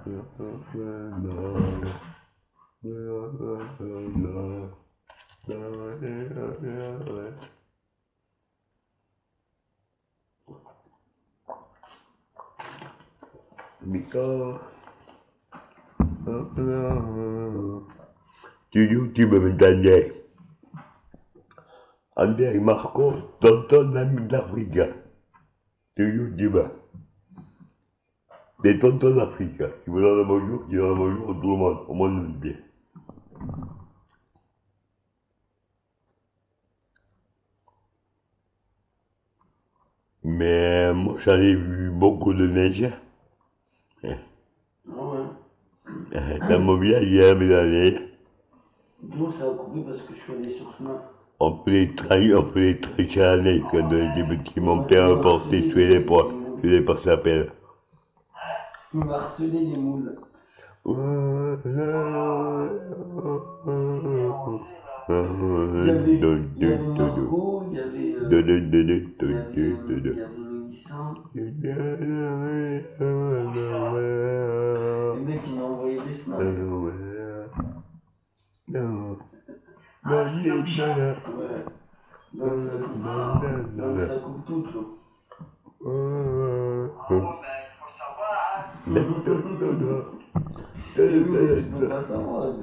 Because YouTube m'entendait. André Marco, tonton l'ami d'Afrique. Tu YouTube. Des tontons d'Afrique. Tu me donnes bonjour, tu donnes bonjour à tout le monde, au monde entier. Mais moi j'en ai vu beaucoup de neige. Dans mon village, il y a de la neige. D'où ça a coupé parce que je suis allé sur Snap. On peut les tricher à la neige quand on était petits. Mon père me portait sur les poids. Je sais pas ça s'appelle. Il m'a harcelé les moules. Il y avait Margot, il y avait Mélissa. Le mec il m'a envoyé des snaps. Ouais. Donc ça coupe tout, tu vois. Tu peux pas savoir.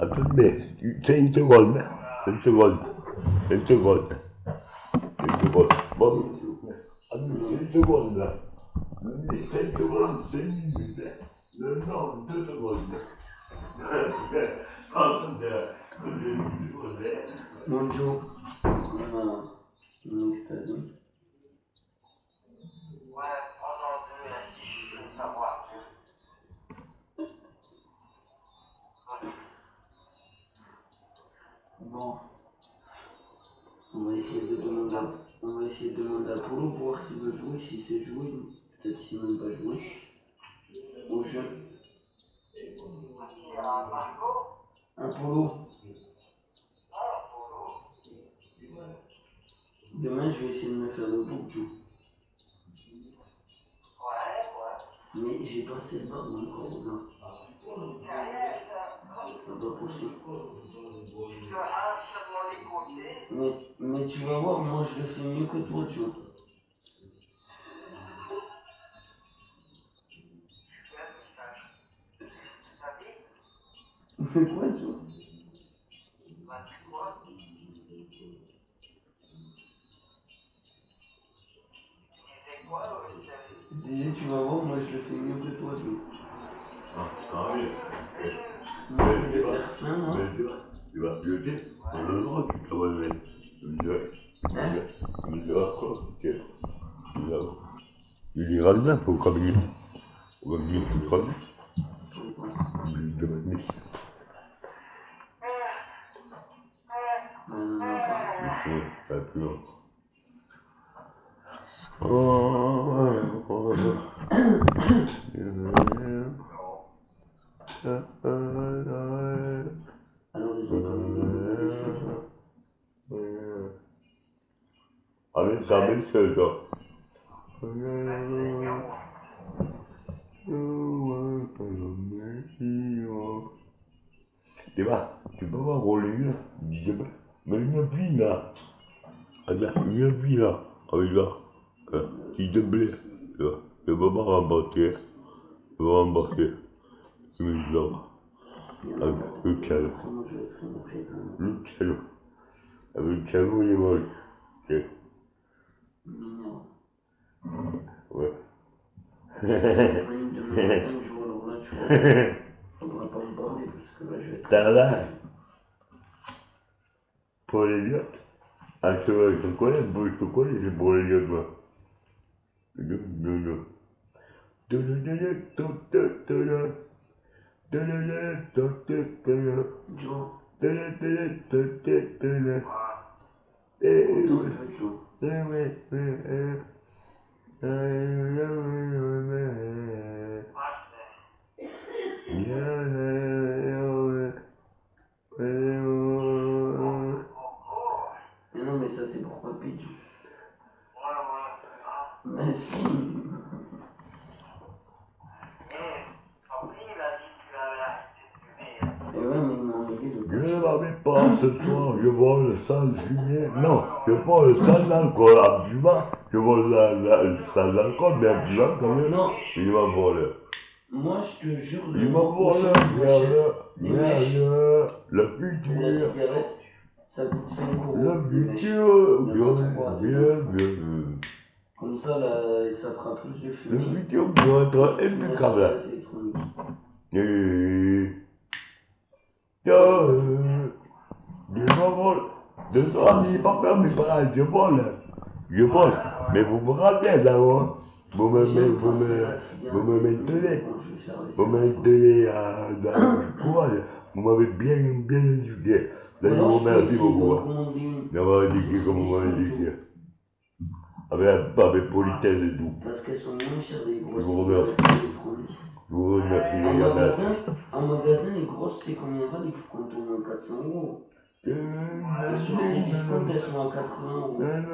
Attendez, c'est une seconde. Une seconde. Une seconde. Une seconde. Bon, c'est une seconde là. Mais 5 secondes, c'est une minute. Non, 2 secondes. Bonjour. Voilà. Une extase. Ouais, prends-en deux, si je veux savoir. Bon. On va essayer de demander à Polo pour voir s'il veut jouer, s'il sait jouer, peut-être s'il ne veut pas jouer. Au jeu. Un Polo. Demain, je vais essayer de me faire le bouc, Joe. Mais j'ai pas assez de barbe encore, là. C'est pas possible. Mais tu vas voir, moi je le fais mieux que toi, Joe. C'est quoi, Joe? Je disais, tu vas voir, moi je le fais mieux que toi, Joe. Ah oui. Moi je vais faire plein, moi. Tu vas jeter. On a le droit, tu te réveilles. Tu me diras quoi? Tu diras bien, faut comme lui. Faut comme lui, tu crois bien. Il demande mais. Pas plus long. Alors ils ont pas mis des choses. Avec sa belle-sœur, toi. Tu vois, tu peux voir Rolling là, mais une pluie là. Regarde, une pluie là. Regarde, qui te blé. Tu vois, je peux pas remporter. Je peux remporter. Je me dis avec le calme. Le calme. Avec le calme, il est mort. Ok. Ouais. Faudra pas me parler parce que là je vais être. T'as là pour les lieux. Ah, je te connais, c'est pour les lieux, moi. Mais non, mais ça c'est pour Papy. Mais si. savais pas, ce soir, je vole sans fumer. Non, je vole sans alcool en fumant. Je vole sans alcool, mais en fumant quand même. Non, Il m'a volé. moi je te jure, Il le m'a mois volé, prochain, je m'achète les mèches le pour la futur. cigarette. Ça coûte 5 euros. Le les mèches. futur, Il y en a trois, Comme ça, là, ça fera plus de le fumée. futur doit être Fumer la impeccable. cigarette électronique. Et je vole. De toi, il n'est pas permis par je vole. Je vole. Mais vous me rappelez là-haut. Vous me maintenez. Vous me maintenez dans le courage. Vous m'avez bien éduqué. Là, je vous remercie beaucoup. D'avoir éduqué comme vous m'avez éduqué. Avec politesse et tout. Parce qu'elles sont moins chères des grosses Je vous remercie. cigarettes électroniques. Je vous remercie, En magasin, les grosses, c'est combien va les quand on a 400 euros. Et sur ces discounts, elles sont à 80 euros. Mais elle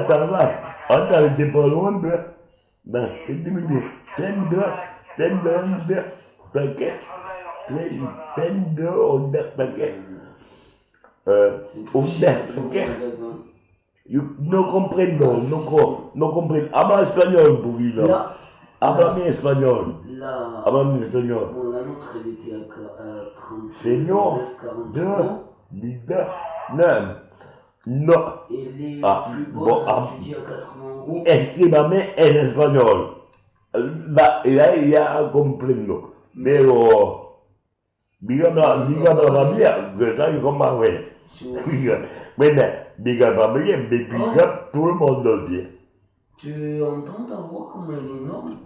est bonne, hein. Attends, t'es pas loin de... Ben, c'est 10 minutes. 32 paquets. 32 paquets. Paquets. No comprendo, no comprendo. Habla espagnol, un poquito. Háblame espagnol. Háblame espagnol. Bon, la nôtre, elle était à 30. Señor, 9. No. Et les Ah, plus bon, bonnes, tu dis à 80 euros. Escríbame en español. Ya comprendo. Pero, dígame bien, que ça, je comprends bien. Bueno, dígame bien, mais diga tout le monde entier. Tu entends ta voix comme elle est énorme?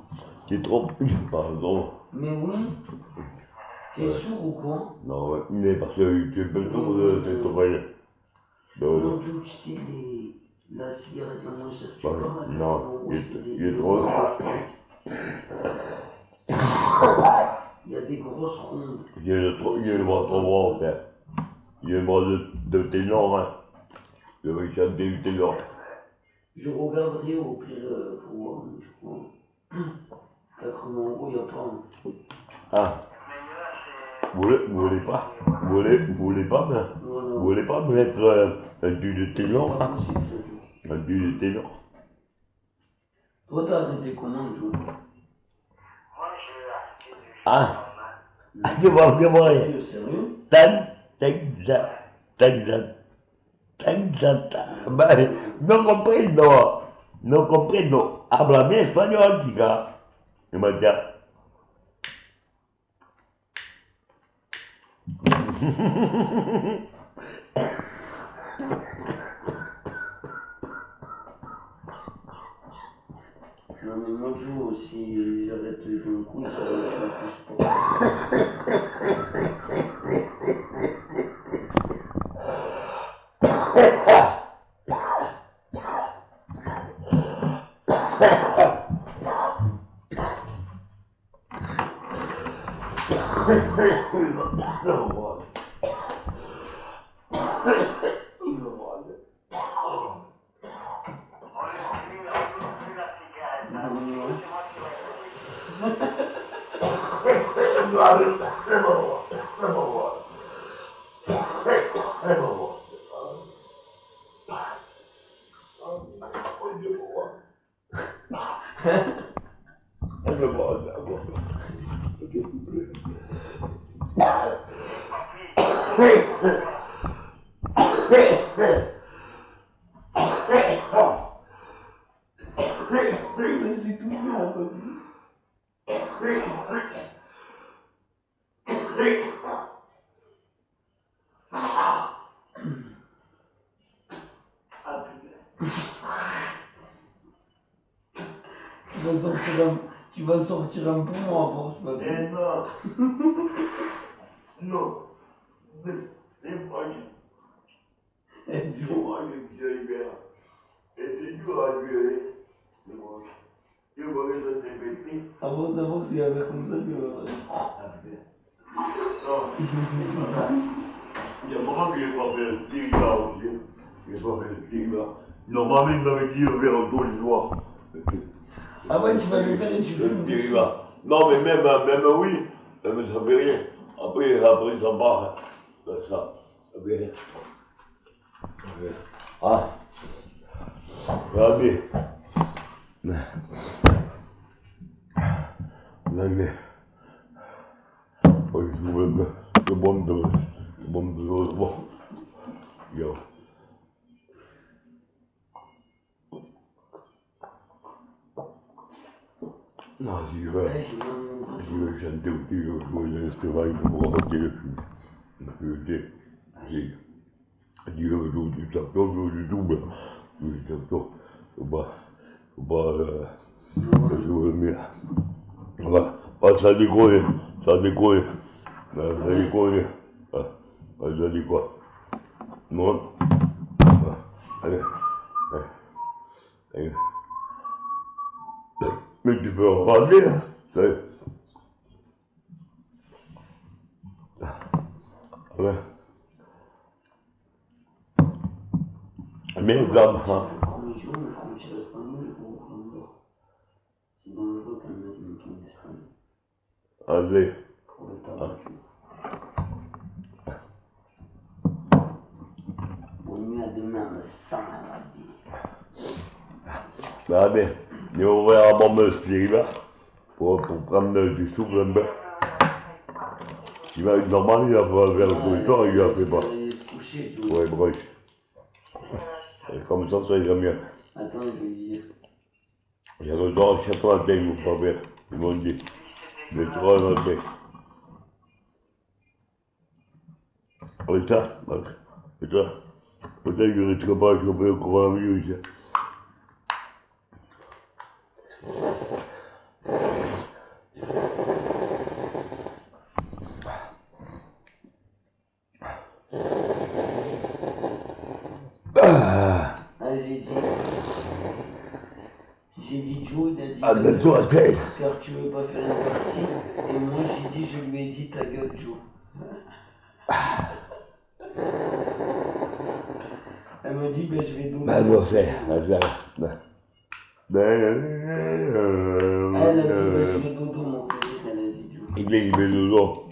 C'est trop pardon. Mais oui. T'es sûr ou quoi? Non, mais parce que tu peux tout de cette oreille. Non, tu sais, la cigarette la moins chère, tu parles. Non, il est trop. Il y a des grosses rondes. Il est le bras trop grand, frère. Il est le bras de ténor, hein. Je vais chanter du ténor. Je regarderai au pire pour voir, mais je crois. 80 euros, il n'y a pas. Ah. Vous voulez pas me mettre un du de ténor, C'est pas hein? possible, ça, Joe. Un du de ténor. Toi, t'as arrêté comment, Joe? Ah. Je vois. Sérieux? No comprendo. Háblame español, chica. Y me decía. Non, mais moi, Joe, si j'arrête d'un coup, je suis plus sport. C'est tout fait, là, Tu vas sortir un poumon à force, papy. Eh non. Non. C'est moi qui suis bien. Et c'est dur à violer. C'est moi. Je vois que ça s'est pété. Avant de savoir s'il y avait comme ça que... Non. Il y a vraiment que j'ai pas fait le tigre là aussi. J'ai pas fait le tigre là. Normalement, il m'avait dit de faire tous les soirs. Ah ouais, tu vas le faire et tu fumes dessus. Non, mais même oui, mais ça fait rien. Après ça part. Ça fait rien. Ah, regardez. Mais, oh, je trouve le bon de l'autre bord. Regarde. Non, si je veux chanter aussi, je veux jouer l'instrument, il faut me raconter le film. J'ai dit, je veux jouer du champion, je veux du double. Du champion, faut pas jouer mieux. Voilà, ça déconne, ça déconne. Ça déconne. Ça dit quoi? Non. Allez. Allez. Mais tu peux en parler, hein. Ouais. Mais dames, hein. Allez. Allez, et on va à mon monsieur là, pour prendre du souffle un peu. Il va être normal, il va faire le corridor, il a fait pas. Ouais, bref. Et comme ça ira mieux. Attends, je vais dire. J'ai le droit à 80 vous pas faire, ils m'ont dit. Les 80. Et ça, peut-être que je ne risque pas de choper le coronavirus. J'ai dit Joe, il a dit Ah, mais toi, t'es. car tu veux pas faire une partie. Et moi j'ai dit, je lui ai dit ta gueule Joe. Elle m'a dit, ben je vais donner. Ben, je sais, Elle a dit, ben je vais dodo mon frère, elle a dit Joe. il veut dodo.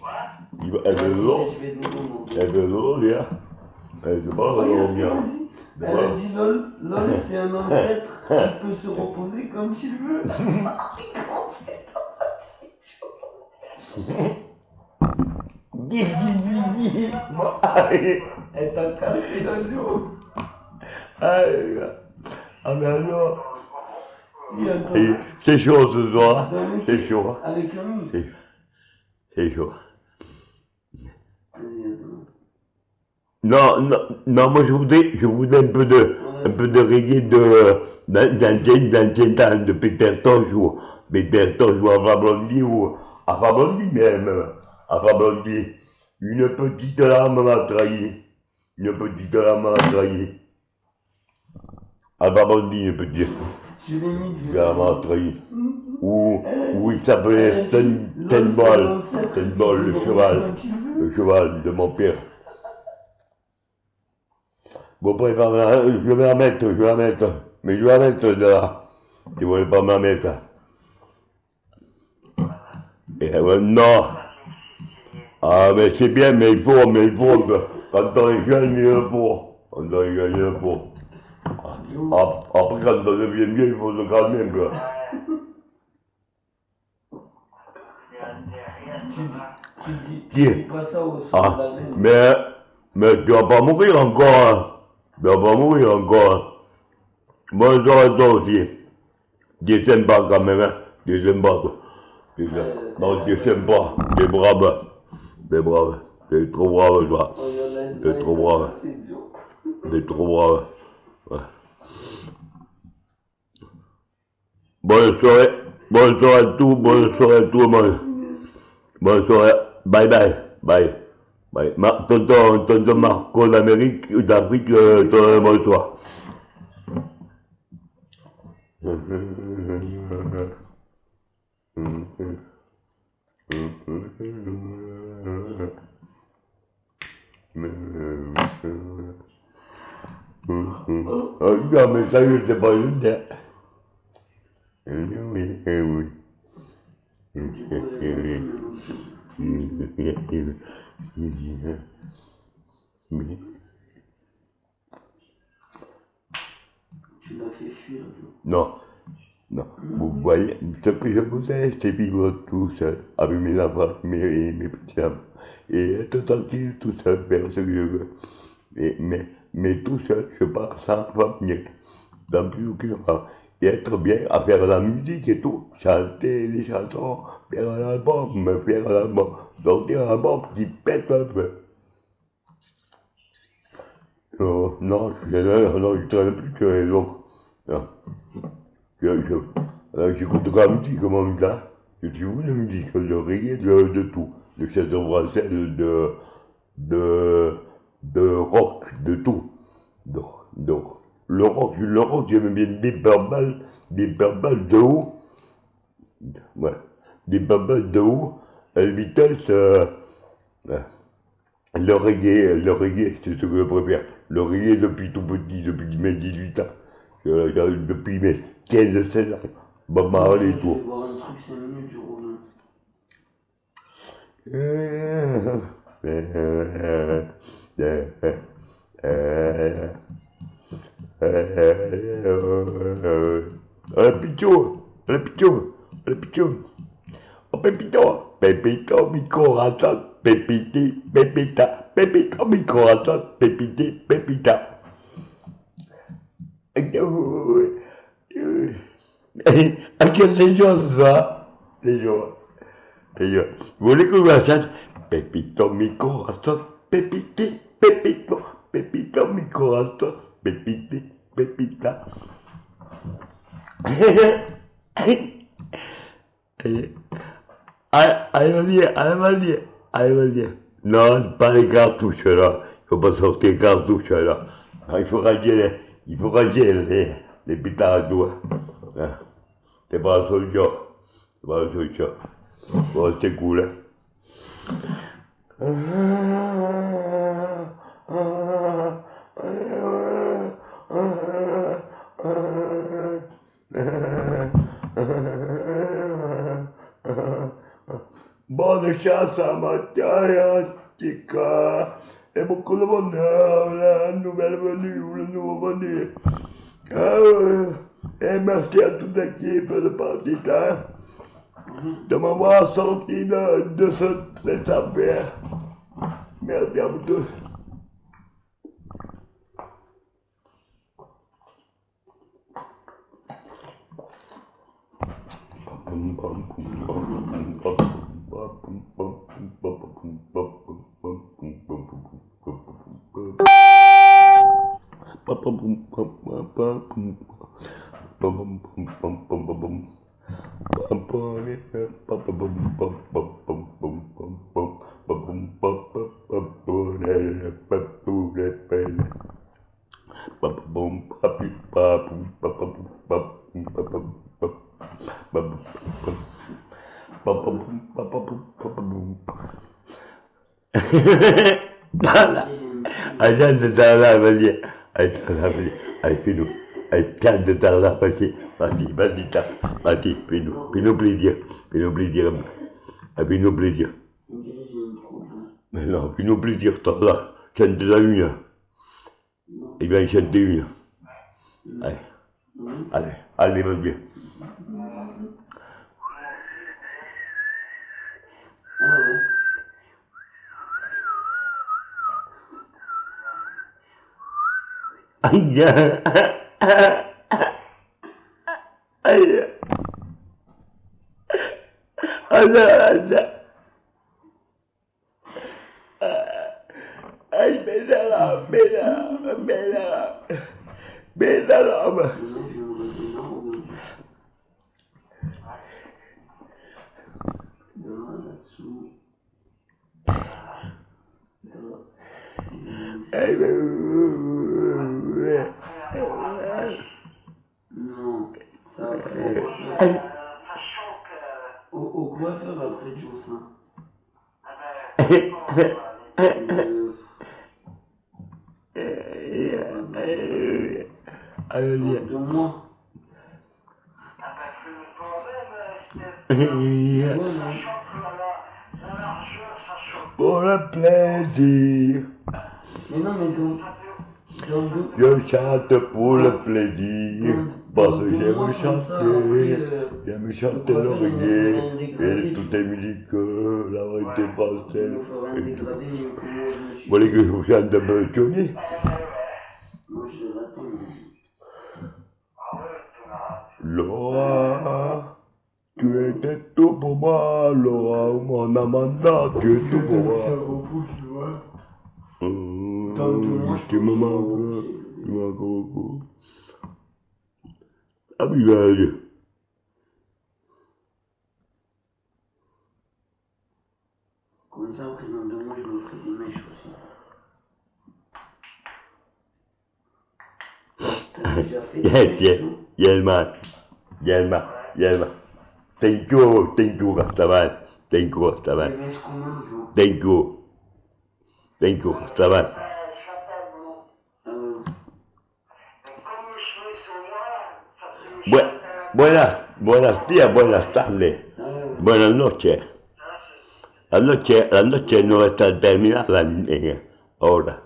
Elle veut dodo. Je vais dodo mon frère. Elle veut dodo, bien. Elle veut pas dormir. Elle a dit LOL c'est un ancêtre, il peut se reposer quand il veut. Elle t'a cassé le dos. Ah, mais alors. Si, attends. C'est chaud ce soir. C'est chaud. Avec un mou. C'est chaud. Non, moi je voudrais un peu de reggae d'ancien temps, de Peter Tosh ou Ava Blondie ou Ava Blondie même, Ava Blondie. Une petite larme m'a trahi, Ava Blondie, une petite larme m'a trahi. Ou il s'appelait Tenball, le cheval de mon père. Bon, je vais la mettre, mais je vais la mettre de là. Tu ne voulais pas me la mettre. Et non. Ah, mais c'est bien, mais il faut, quand on est jeune, il faut. Après, quand on devient vieux, il faut se calmer, quoi. Tu dis pas ça au soldat. Mais tu vas pas mourir encore. Moi, j'aurais toi aussi. Tu es sympa quand même, hein. Tu es sympa. Non, tu es sympa. Tu es brave. Tu es trop brave, toi. Tu es trop brave. Ouais. Bonne soirée à tout le monde. Bonne soirée. Bye. Tonton Marco d'Afrique, bonsoir. Non, mais ça, je sais pas le dire. Oui, oui. Du coup, elle Mais, tu l'as fait fuir. non, non. Vous voyez, ce que je voudrais, c'est vivre tout seul, avec mes enfants, mes petits-enfants. Et être tranquille, tout seul, faire ce que je veux. Mais tout seul, je pars sans famille, dans plus aucune femme. Et être bien à faire la musique et tout, chanter les chansons, faire un album, sortir un album qui pète un peu. Non, je traîne plus que les autres. Non. J'écoute de la musique, mon gars. Je suis de musique, de reggae, de tout. De chansons françaises, de, de rock, de tout. Donc, le rock, j'aime bien des Purple de haut. Ouais, des Purple de haut. Les Beatles, ouais. Le reggae, c'est ce que je préfère. Le reggae depuis tout petit, depuis mes 18 ans. Depuis mes 15-16 ans. Bob Marley et Je vais tout. voir un truc 5 minutes, je reviens. Pichou. Oh, Pepito, mi corazón, Pepiti, Pepita, Pepito, mi corazón, Pepiti, Pepita. Aquí es ellos. Vous voulez que je chante Pepito, mi corazón, Pepiti, Pepito, Pepito, mi corazón, Pepiti, Pepita. Allez, vas-y. Non, pas les cartouches là. Il faut pas sortir les cartouches là. Il faut ranger les pétards à doigts. Hein. C'est pas la solution. C'est pas la solution. Bon, c'est cool. Bonne chance à Mathias, Tika, et beaucoup de bonheur, la nouvelle venue ou le nouveau venu. Et merci à toute l'équipe de Partita de m'avoir sorti de cette affaire. Merci à vous tous. Attends, vas-y. Allez, fais-nous. Allez, vas-y, fais-nous plaisir. Fais-nous plaisir. Fais-nous plaisir. On dirait que j'ai une troupe. Mais non, fais-nous plaisir, Tarla. Chante-la une. Il va en chanter une. Allez, vas-y. Ah ouais. Aïe. Aïe, bédala. Maintenant, je vais me retenir aujourd'hui. Demain, là-dessous. Non, ça après. Sachant que. Au coiffeur après Joussin. Allez, Dans 2 mois. Ah ben, plus le problème, viens. Ouais, ça mais... choque la largeur, ça choque. Pour le plaisir, Mais non, mais dans 2... je chante pour le plaisir, parce que Dans 2 mois, comme ça, après... j'aime le chanter coiffeur, il me fera un l'oreiller, dégradé, et tu toutes vois. les musiques, la variété Il pastel, me fera un et tout. dégradé, mieux que moi, je me suis Vous voulez fait. que je vous chante un peu Johnny? Moi, je l'ai raté, mais... Ah ouais, tu l'as. Laura, tu étais tout pour moi, Laura, mon Amanda, tu es tout pour moi. Dans 2 mois, je Tu me pense, manques, tu me manques beaucoup. Ah oui, vas-y. Comme ça, après, dans 2 mois, je me ferai des mèches aussi. T'as déjà fait des mèches, non? Yelma. Thank you, Rastaman. Thank you, Rastaman. Des mèches comment, genre? Thank you, Rastaman. J'appelle mon. Ah ouais. Et comme mes cheveux sont noirs, ça fait mes Bu- cheveux. buenos días, buenas tardes, Ah ouais. buenas noches. Ça, c'est. La noche no está terminada ahora.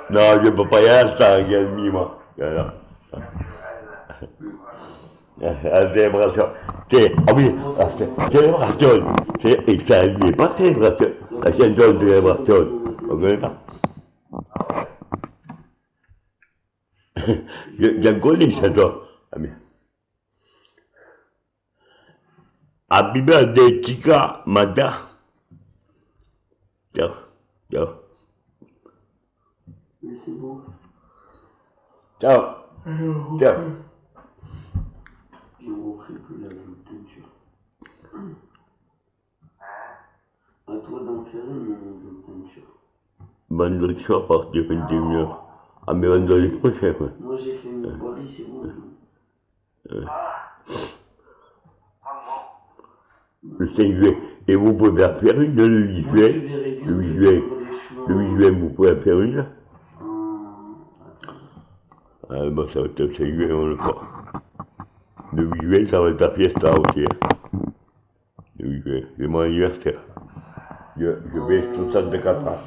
No, je peux pas y aller el mismo. Célébration. Ah oui, célébration. Et ça n'est pas célébration. La chanson de célébration. Vous connaissez pas? Je connais cette chanson. Happy birthday, chica, Mada. Ciao. Mais c'est bon. Ciao. Ciao. Puis on refait plus la même teinture. À toi d'en faire une teinture. Vendredi soir à partir de 21h. Ah, mais vendredi prochain, quoi. Moi j'ai fait mon pari, c'est bon. Le 5 juillet. Et vous pouvez en faire une le 8 Moi je juillet. verrais bien Le 8 te juillet. prendre les cheveux Le 8 juillet, vous pouvez en faire une. Attends. Ah, bon, ça va être le 5 juillet, on le fera. Le 8 juillet, ça va être la fiesta aussi. Le 8 juillet, c'est mon anniversaire. Je vais 64 ans.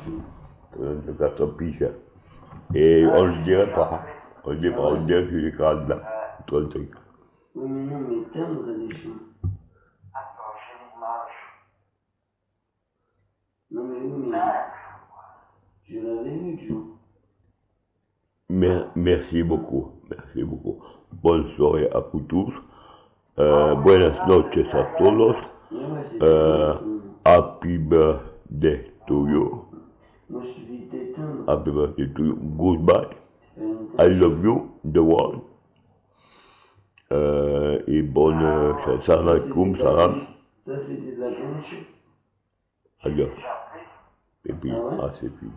64 piges. Et on le dirait pas. On dirait que j'ai 40 ans. 35. Oui mais non, mais teindre les cheveux. Attends, j'ai l'image. Non mais oui, mais... Je l'avais vu, Joe. Merci beaucoup. Bonne soirée à vous tous. Buenas noches a todos. Ouais, c'était Happy birthday to you. Moi je te dis d'éteindre. Happy birthday to you. Goodbye. I love you, the world. Et bonne salam alaikum, salam. Ça c'était de la peinture. Adios. Et puis, Ah ouais? c'est fini.